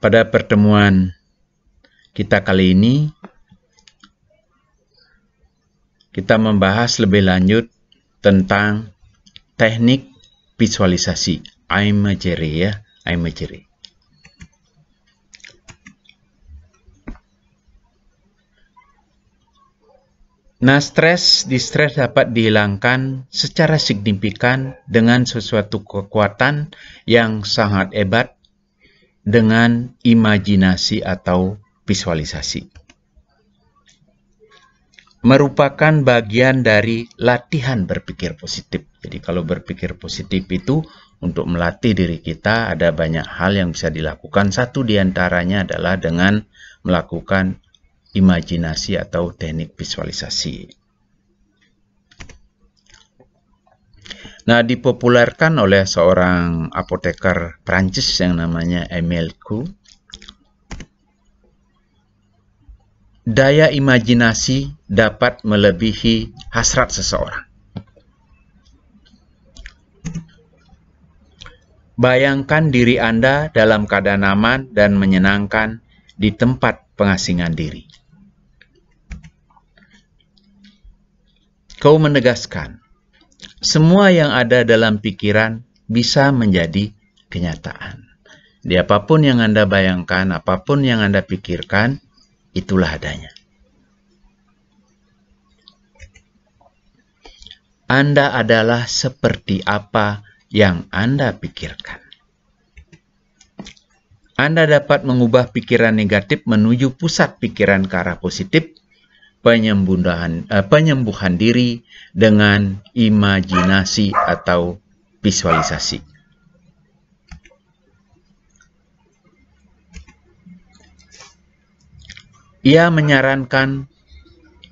Pada pertemuan kita kali ini, kita membahas lebih lanjut tentang teknik visualisasi, imagery ya, imagery. Nah, distress dapat dihilangkan secara signifikan dengan sesuatu kekuatan yang sangat hebat dengan imajinasi atau visualisasi. Merupakan bagian dari latihan berpikir positif. Jadi kalau berpikir positif itu untuk melatih diri kita ada banyak hal yang bisa dilakukan. Satu diantaranya adalah dengan melakukan imajinasi atau teknik visualisasi. Nah, dipopulerkan oleh seorang apoteker Prancis yang namanya Emile Coué. Daya imajinasi dapat melebihi hasrat seseorang. Bayangkan diri Anda dalam keadaan aman dan menyenangkan di tempat pengasingan diri. Kau menegaskan, semua yang ada dalam pikiran bisa menjadi kenyataan. Di apapun yang Anda bayangkan, apapun yang Anda pikirkan, itulah adanya. Anda adalah seperti apa yang Anda pikirkan. Anda dapat mengubah pikiran negatif menuju pusat pikiran ke arah positif, penyembuhan diri dengan imajinasi atau visualisasi. Ia menyarankan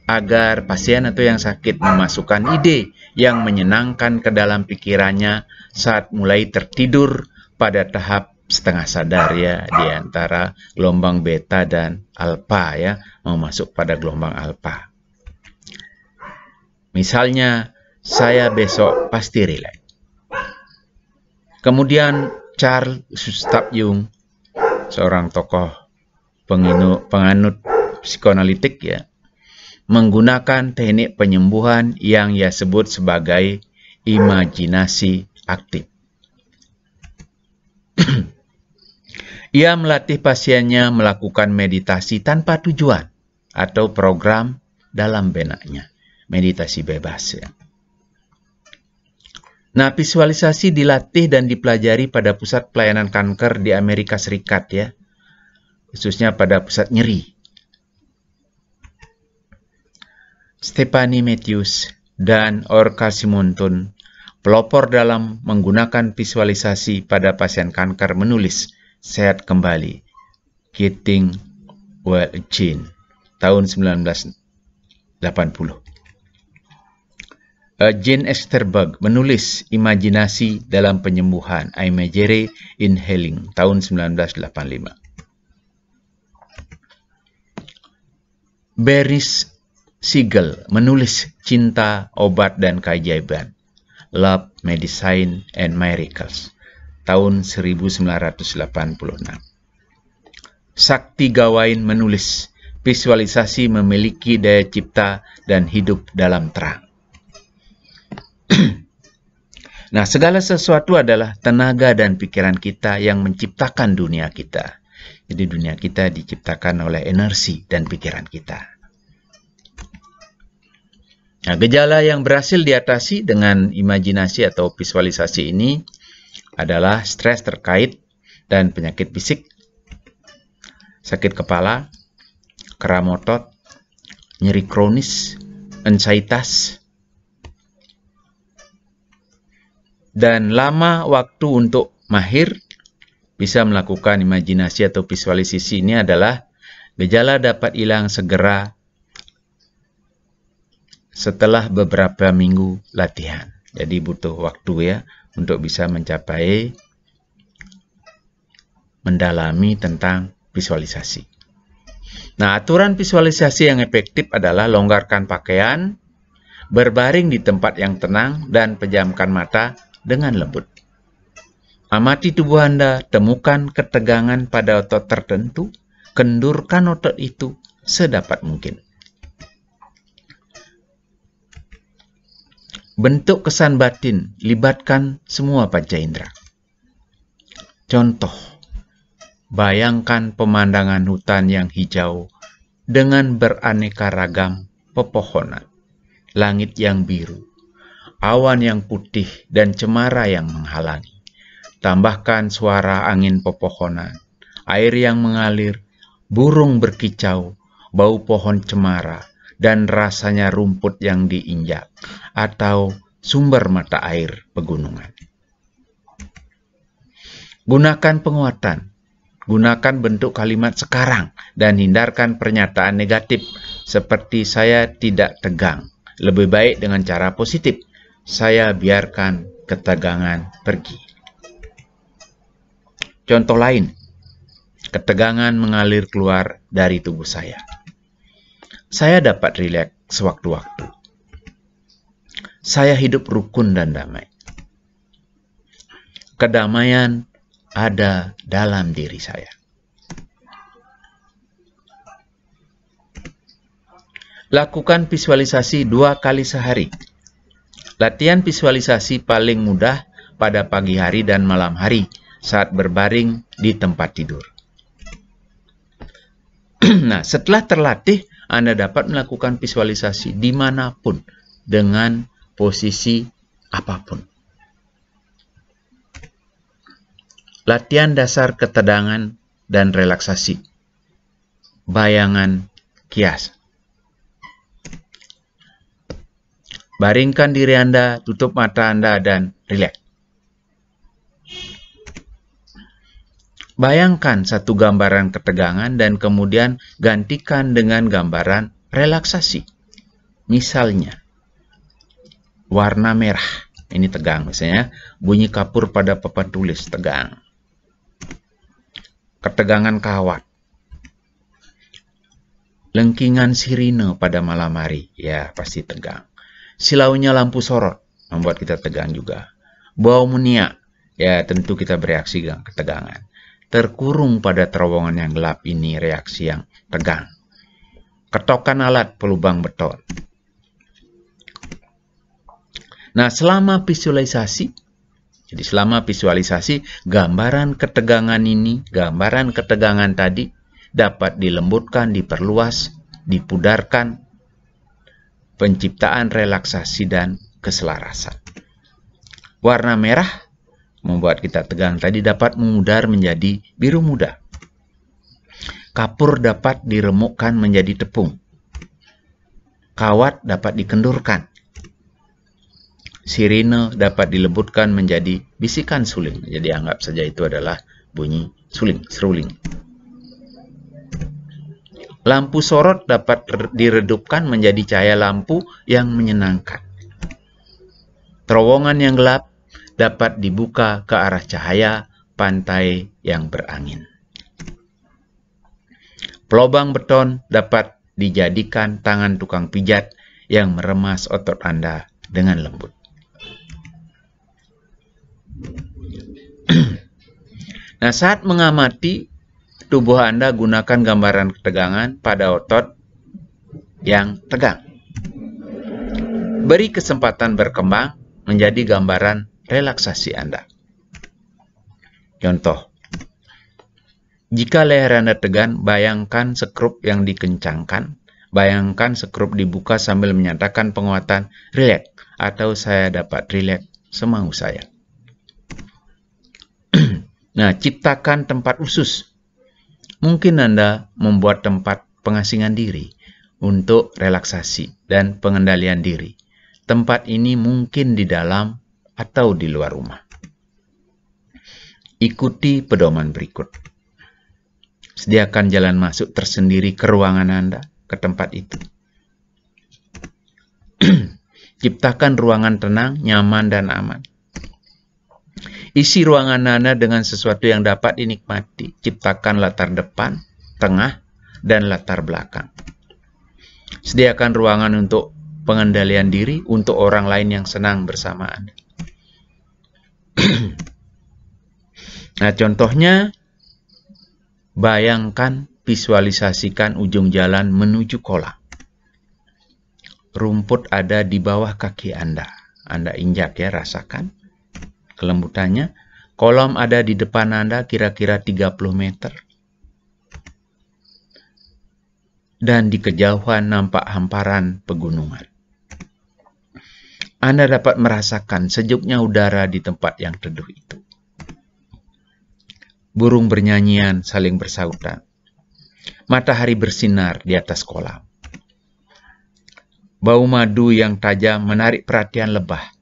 agar pasien atau yang sakit memasukkan ide yang menyenangkan ke dalam pikirannya saat mulai tertidur pada tahap setengah sadar ya, di antara gelombang beta dan alfa ya, mau masuk pada gelombang alfa. Misalnya, saya besok pasti rileks. Kemudian Carl Gustav Jung, seorang tokoh penganut psikoanalitik ya, menggunakan teknik penyembuhan yang ia sebut sebagai imajinasi aktif. Ia melatih pasiennya melakukan meditasi tanpa tujuan atau program dalam benaknya. Meditasi bebas ya. Nah, visualisasi dilatih dan dipelajari pada pusat pelayanan kanker di Amerika Serikat ya. Khususnya pada pusat nyeri. Stephanie Matthews dan Orca Simonton, pelopor dalam menggunakan visualisasi pada pasien kanker, menulis Sehat Kembali, Getting Well Again, tahun 1980. Jane Easterberg menulis Imajinasi dalam Penyembuhan, Imagery in Healing, tahun 1985. Beris Siegel menulis Cinta, Obat, dan Keajaiban, Love, Medicine, and Miracles, tahun 1986. Sakti Gawain menulis Visualisasi Memiliki Daya Cipta dan Hidup dalam Terang. Nah, segala sesuatu adalah tenaga dan pikiran kita yang menciptakan dunia kita. Jadi dunia kita diciptakan oleh energi dan pikiran kita. Nah, gejala yang berhasil diatasi dengan imajinasi atau visualisasi ini adalah stres terkait dan penyakit fisik, sakit kepala, kram otot, nyeri kronis, ansietas, dan lama waktu untuk mahir bisa melakukan imajinasi atau visualisasi ini adalah gejala dapat hilang segera setelah beberapa minggu latihan. Jadi butuh waktu ya untuk bisa mencapai mendalami tentang visualisasi. Nah, aturan visualisasi yang efektif adalah longgarkan pakaian, berbaring di tempat yang tenang, dan pejamkan mata dengan lembut. Amati tubuh Anda, temukan ketegangan pada otot tertentu, kendurkan otot itu sedapat mungkin. Bentuk kesan batin, libatkan semua panca indera. Contoh, bayangkan pemandangan hutan yang hijau dengan beraneka ragam pepohonan, langit yang biru, awan yang putih dan cemara yang menghalangi. Tambahkan suara angin pepohonan, air yang mengalir, burung berkicau, bau pohon cemara, dan rasanya rumput yang diinjak, atau sumber mata air pegunungan. Gunakan penguatan. Gunakan bentuk kalimat sekarang dan hindarkan pernyataan negatif seperti saya tidak tegang. Lebih baik dengan cara positif. Saya biarkan ketegangan pergi. Contoh lain, ketegangan mengalir keluar dari tubuh saya. Saya dapat rileks sewaktu-waktu. Saya hidup rukun dan damai. Kedamaian ada dalam diri saya. Lakukan visualisasi 2 kali sehari. Latihan visualisasi paling mudah pada pagi hari dan malam hari saat berbaring di tempat tidur. Nah, setelah terlatih, Anda dapat melakukan visualisasi dimanapun dengan posisi apapun. Latihan dasar ketegangan dan relaksasi. Bayangan kias. Baringkan diri Anda, tutup mata Anda, dan rileks. Bayangkan satu gambaran ketegangan dan kemudian gantikan dengan gambaran relaksasi. Misalnya, warna merah. Ini tegang misalnya. Bunyi kapur pada papan tulis, tegang. Ketegangan kawat. Lengkingan sirine pada malam hari. Ya, pasti tegang. Silaunya lampu sorot. Membuat kita tegang juga. Bau meniak. Ya, tentu kita bereaksi dengan ketegangan. Terkurung pada terowongan yang gelap, ini reaksi yang tegang. Ketokan alat pelubang beton. Nah, selama visualisasi, gambaran ketegangan ini, gambaran ketegangan tadi dapat dilembutkan, diperluas, dipudarkan, penciptaan relaksasi dan keselarasan. Warna merah membuat kita tegang tadi dapat memudar menjadi biru muda. Kapur dapat diremukkan menjadi tepung. Kawat dapat dikendurkan. Sirine dapat dilembutkan menjadi bisikan suling. Jadi anggap saja itu adalah bunyi suling, seruling. Lampu sorot dapat diredupkan menjadi cahaya lampu yang menyenangkan. Terowongan yang gelap dapat dibuka ke arah cahaya pantai yang berangin. Pelubang beton dapat dijadikan tangan tukang pijat yang meremas otot Anda dengan lembut. Nah, saat mengamati tubuh Anda, gunakan gambaran ketegangan pada otot yang tegang. Beri kesempatan berkembang menjadi gambaran relaksasi Anda. Contoh, jika leher Anda tegang, bayangkan sekrup yang dikencangkan. Bayangkan sekrup dibuka sambil menyatakan penguatan rileks atau saya dapat rileks semau saya. Nah, ciptakan tempat khusus. Mungkin Anda membuat tempat pengasingan diri untuk relaksasi dan pengendalian diri. Tempat ini mungkin di dalam atau di luar rumah. Ikuti pedoman berikut. Sediakan jalan masuk tersendiri ke ruangan Anda, ke tempat itu. Ciptakan ruangan tenang, nyaman, dan aman. Isi ruangan Anda dengan sesuatu yang dapat dinikmati. Ciptakan latar depan, tengah, dan latar belakang. Sediakan ruangan untuk pengendalian diri untuk orang lain yang senang bersama Anda. Nah, contohnya, bayangkan, visualisasikan ujung jalan menuju kolam. Rumput ada di bawah kaki Anda. Anda injak ya, rasakan kelembutannya. Kolam ada di depan Anda kira-kira 30 meter. Dan di kejauhan nampak hamparan pegunungan. Anda dapat merasakan sejuknya udara di tempat yang teduh itu. Burung bernyanyian saling bersautan. Matahari bersinar di atas kolam. Bau madu yang tajam menarik perhatian lebah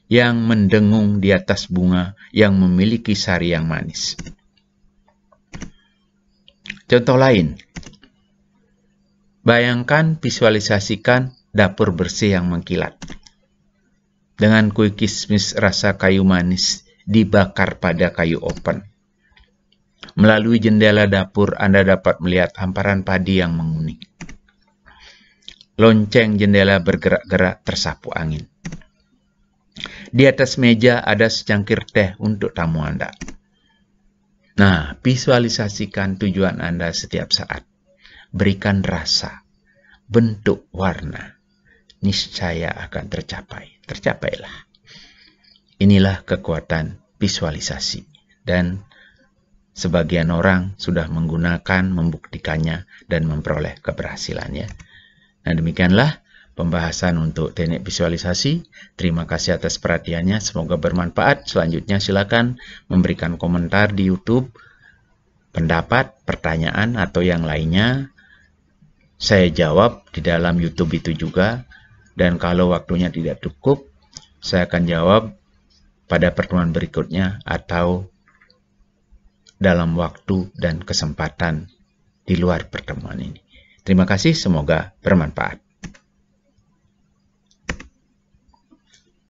yang mendengung di atas bunga yang memiliki sari yang manis. Contoh lain, bayangkan, visualisasikan dapur bersih yang mengkilat. Dengan kue kismis rasa kayu manis dibakar pada kayu oven. Melalui jendela dapur, Anda dapat melihat hamparan padi yang menguning. Lonceng jendela bergerak-gerak tersapu angin. Di atas meja ada secangkir teh untuk tamu Anda. Nah, visualisasikan tujuan Anda setiap saat. Berikan rasa, bentuk, warna. Niscaya akan tercapai. Tercapailah. Inilah kekuatan visualisasi. Dan sebagian orang sudah menggunakan, membuktikannya, dan memperoleh keberhasilannya. Nah, demikianlah pembahasan untuk teknik visualisasi. Terima kasih atas perhatiannya. Semoga bermanfaat. Selanjutnya silakan memberikan komentar di YouTube, pendapat, pertanyaan, atau yang lainnya. Saya jawab di dalam YouTube itu juga. Dan kalau waktunya tidak cukup, saya akan jawab pada pertemuan berikutnya atau dalam waktu dan kesempatan di luar pertemuan ini. Terima kasih, semoga bermanfaat.